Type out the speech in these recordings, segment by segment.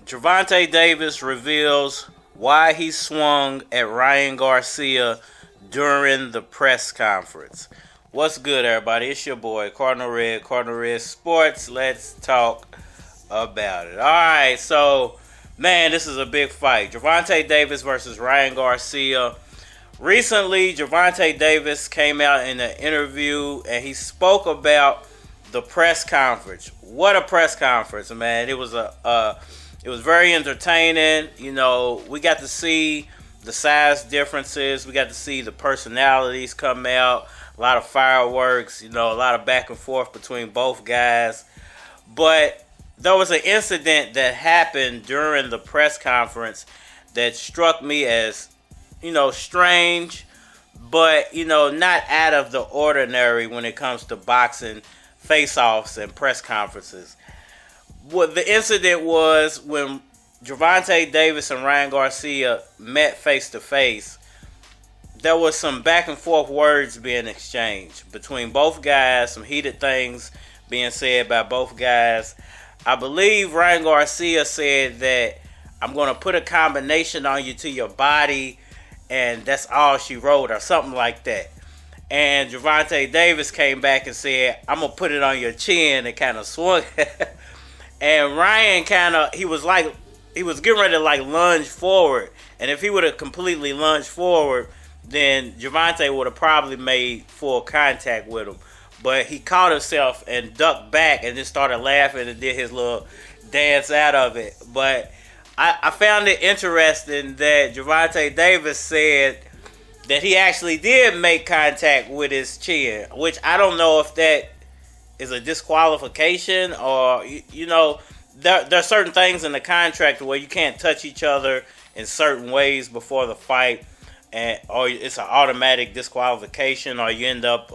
Gervonta Davis reveals why he swung at Ryan Garcia during the press conference. What's good, everybody? It's your boy, Cardinal Red Sports. Let's talk about it. All right, so, man, this is a big fight. Gervonta Davis versus Ryan Garcia. Recently, Gervonta Davis came out in an interview, and he spoke about the press conference. What a press conference, man. It was very entertaining. You know, we got to see the size differences. We got to see the personalities come out. A lot of fireworks, you know, a lot of back and forth between both guys. But there was an incident that happened during the press conference that struck me as, you know, strange, but, you know, not out of the ordinary when it comes to boxing face-offs and press conferences. What the incident was when Gervonta Davis and Ryan Garcia met face-to-face. There was some back and forth words being exchanged between both guys, some heated things being said by both guys. I believe Ryan Garcia said that I'm going to put a combination on you to your body, and that's all she wrote, or something like that. And Gervonta Davis came back and said, I'm going to put it on your chin, and kind of swung. And Ryan he was getting ready to lunge forward. And if he would have completely lunged forward, then Gervonta would have probably made full contact with him. But he caught himself and ducked back and just started laughing and did his little dance out of it. But I found it interesting that Gervonta Davis said that he actually did make contact with his chin, which I don't know if that is a disqualification or, you know, there are certain things in the contract where you can't touch each other in certain ways before the fight. Or it's an automatic disqualification, or you end up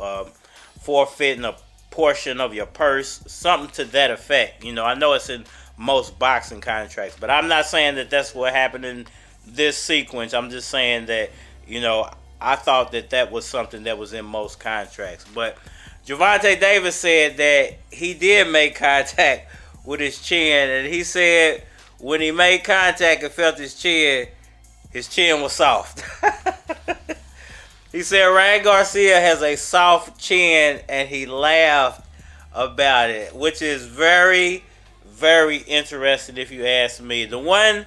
forfeiting a portion of your purse, something to that effect. You know, I know it's in most boxing contracts, but I'm not saying that that's what happened in this sequence. I'm just saying that, you know, I thought that was something that was in most contracts. But Gervonta Davis said that he did make contact with his chin, and he said when he made contact and felt his chin was soft. He said Ryan Garcia has a soft chin, and he laughed about it, which is very, very interesting if you ask me. The one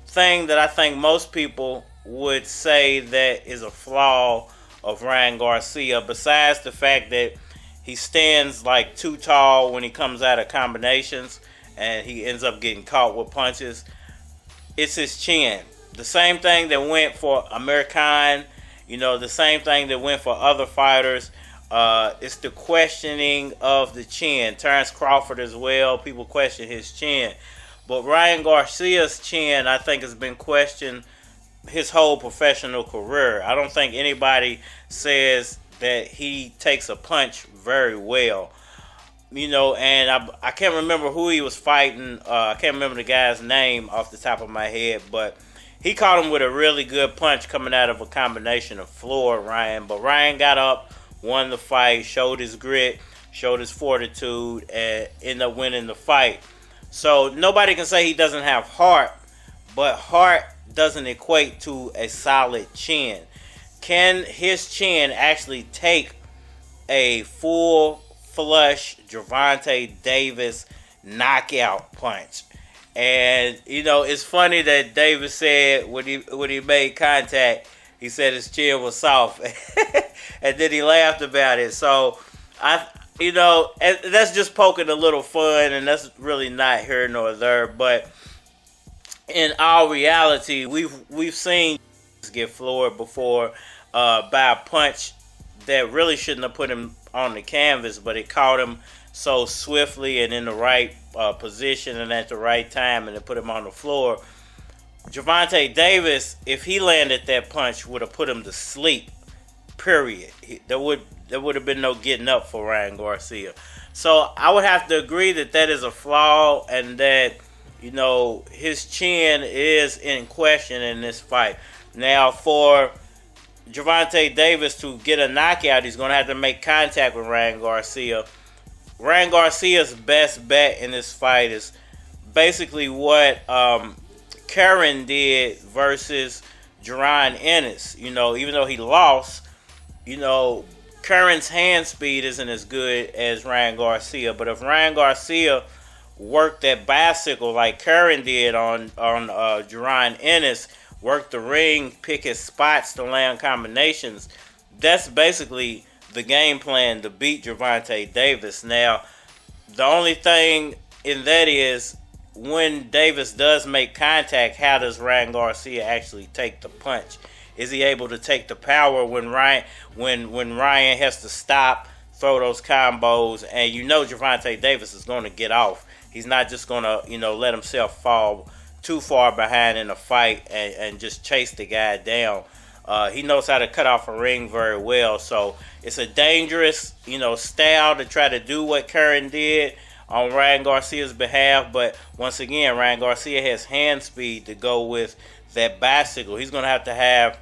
thing that I think most people would say that is a flaw of Ryan Garcia, besides the fact that he stands like too tall when he comes out of combinations and he ends up getting caught with punches, it's his chin. The same thing that went for Amir Khan, you know, the same thing that went for other fighters. It's the questioning of the chin. Terrence Crawford as well, people question his chin. But Ryan Garcia's chin, I think, has been questioned his whole professional career. I don't think anybody says that he takes a punch very well. You know, and I can't remember who he was fighting. I can't remember the guy's name off the top of my head, but he caught him with a really good punch coming out of a combination of floor, Ryan. But Ryan got up, won the fight, showed his grit, showed his fortitude, and ended up winning the fight. So nobody can say he doesn't have heart, but heart doesn't equate to a solid chin. Can his chin actually take a full flush Gervonta Davis knockout punch? And, you know, it's funny that Davis said when he made contact, he said his chin was soft. And then he laughed about it. So, you know, that's just poking a little fun, and that's really not here nor there. But in all reality, we've seen get floored before by a punch that really shouldn't have put him on the canvas, but it caught him so swiftly and in the right position and at the right time, and it put him on the floor. Gervonta Davis, if he landed that punch, would have put him to sleep. Period. There would have been no getting up for Ryan Garcia. So I would have to agree that is a flaw, and that, you know, his chin is in question in this fight. Now, for Gervonta Davis to get a knockout, he's going to have to make contact with Ryan Garcia. Ryan Garcia's best bet in this fight is basically what Curran did versus Jaron Ennis. You know, even though he lost, you know, Curran's hand speed isn't as good as Ryan Garcia. But if Ryan Garcia worked that bicycle like Curran did on Jaron Ennis, work the ring, pick his spots to land combinations, that's basically the game plan to beat Gervonta Davis. Now, the only thing in that is when Davis does make contact, how does Ryan Garcia actually take the punch? Is he able to take the power when Ryan has to stop, throw those combos, and you know Gervonta Davis is going to get off. He's not just going to, you know, let himself fall too far behind in a fight and just chase the guy down. He knows how to cut off a ring very well. So it's a dangerous, you know, style to try to do what Curran did on Ryan Garcia's behalf. But once again, Ryan Garcia has hand speed to go with that bicycle. He's going to have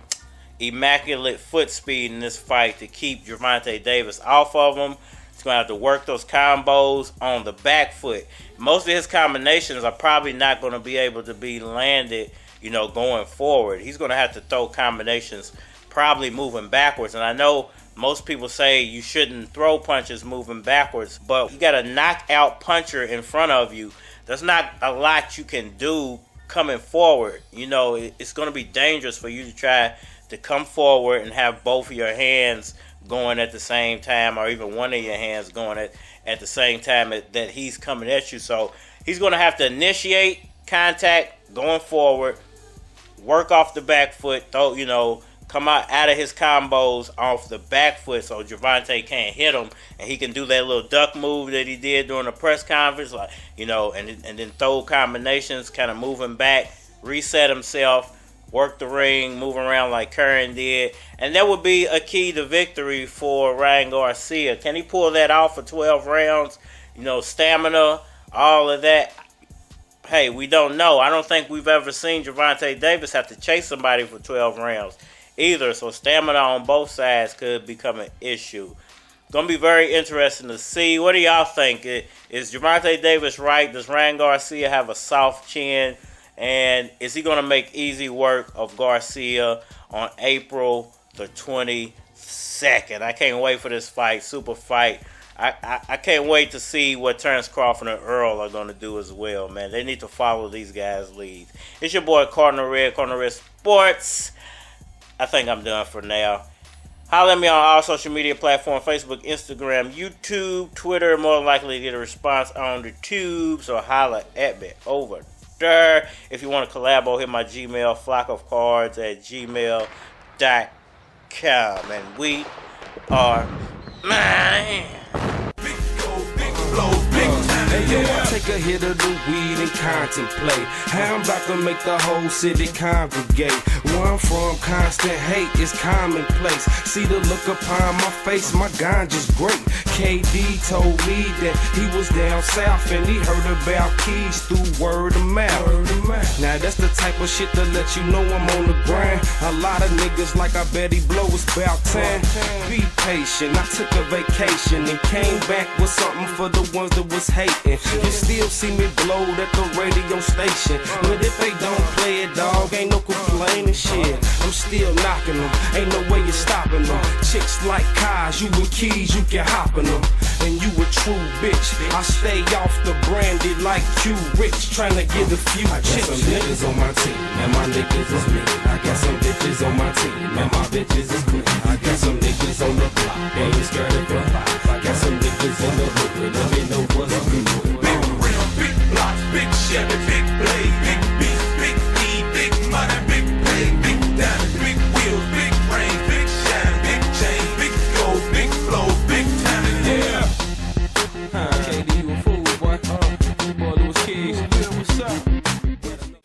immaculate foot speed in this fight to keep Gervonta Davis off of him. He's going to have to work those combos on the back foot. Most of his combinations are probably not going to be able to be landed, you know, going forward. He's going to have to throw combinations probably moving backwards. And I know most people say you shouldn't throw punches moving backwards, but you got a knockout puncher in front of you. There's not a lot you can do coming forward. You know, it's going to be dangerous for you to try to come forward and have both of your hands going at the same time, or even one of your hands going at the same time that he's coming at you. So he's going to have to initiate contact going forward, work off the back foot, throw, you know, come out of his combos off the back foot so Gervonta can't hit him, and he can do that little duck move that he did during the press conference, like, you know, and then throw combinations, kind of moving back, reset himself, work the ring, move around like Curran did. And that would be a key to victory for Ryan Garcia. Can he pull that off for 12 rounds? You know, stamina, all of that. Hey, we don't know. I don't think we've ever seen Gervonta Davis have to chase somebody for 12 rounds either. So stamina on both sides could become an issue. Going to be very interesting to see. What do y'all think? Is Gervonta Davis right? Does Ryan Garcia have a soft chin? And is he going to make easy work of Garcia on April the 22nd? I can't wait for this fight. Super fight. I can't wait to see what Terrence Crawford and Earl are going to do as well, man. They need to follow these guys' leads. It's your boy Cardinal Red Sports. I think I'm done for now. Holler at me on all social media platforms, Facebook, Instagram, YouTube, Twitter. More likely to get a response on the tube, so holler at me over there. If you want to collabo, hit my Gmail, flockofcards@gmail.com. And we are man. Hey yo, I take a hit of the weed and contemplate how I'm about to make the whole city congregate. Where I'm from, constant hate is commonplace. See the look upon my face, my ganja's great. KD told me that he was down south and he heard about keys through word of mouth. Now that's the type of shit to let you know I'm on the grind. A lot of niggas like I bet he blow, it's about time. Be patient, I took a vacation and came back with something for the ones that was hating. You still see me blowed at the radio station, but if they don't play it, dog, ain't no complaining shit. I'm still knocking them, ain't no way you're stopping them. Chicks like cars, you with keys, you can hop in them. And you a true bitch, I stay off the brandy like you rich, trying to get a few chicks. I got some niggas on my team, and my niggas is me. I got some bitches on my team, and my bitches is me. I got some niggas on the block, they ain't scared of the pop. I got some niggas in the hood, let me know what's good.